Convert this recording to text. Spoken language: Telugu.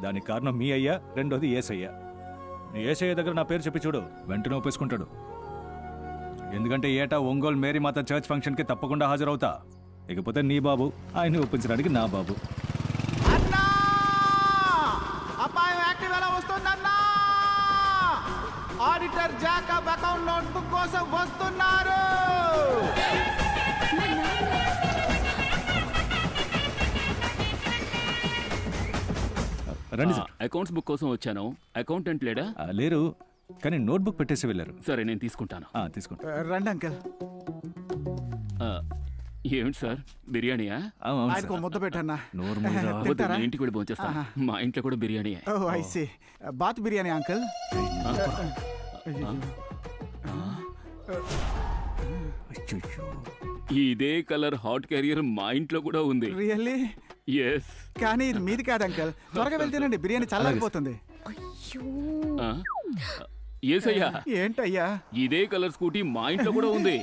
దానికి కారణం మీ అయ్యా, రెండోది ఏసయ్య. ఏసయ్య దగ్గర నా పేరు చెప్పి చూడు, వెంటనే ఒప్పేసుకుంటాడు. ఎందుకంటే ఏటా ఒంగోలు మేరీమాత చర్చ్ ఫంక్షన్కి తప్పకుండా హాజరవుతా. ఇకపోతే నీ బాబు, ఆయన్ని ఒప్పించడానికి నా బాబు. ఆడిటర్ జాకబ్ అకౌంట్ నోట్బుక్ కోసం వస్తున్నారు. రండి సార్. అకౌంట్స్ బుక్ కోసం వచ్చాను. అకౌంటెంట్ లేడా? లేరు, కానీ నోట్బుక్ పెట్టేసి వెళ్ళారు. సరే నేను తీసుకుంటాను. తీసుకోండి. రండి అంకల్. ఏమిటి సార్, బిర్యానీయా? ఆయనకు ముద్ద పెట్టన్నా. వద్దు, నేను ఇంటికి వెళ్ళి భోంచేస్తాను. మా ఇంట్లో కూడా బిర్యానీ. I see. బాత్ బిర్యానీ అంకల్. ఇదే కలర్ హాట్ క్యారియర్ మా ఇంట్లో కూడా ఉంది. రియల్లీ? ఎస్. కానీ ఇది మీది కాదు అంకల్. త్వరగా వెళ్తేనండి, బిర్యానీ చల్లారిపోతుంది. ఏసయ్యా, ఏంటయ్యా? ఇదే కలర్ స్కూటీ మా ఇంట్లో కూడా ఉంది.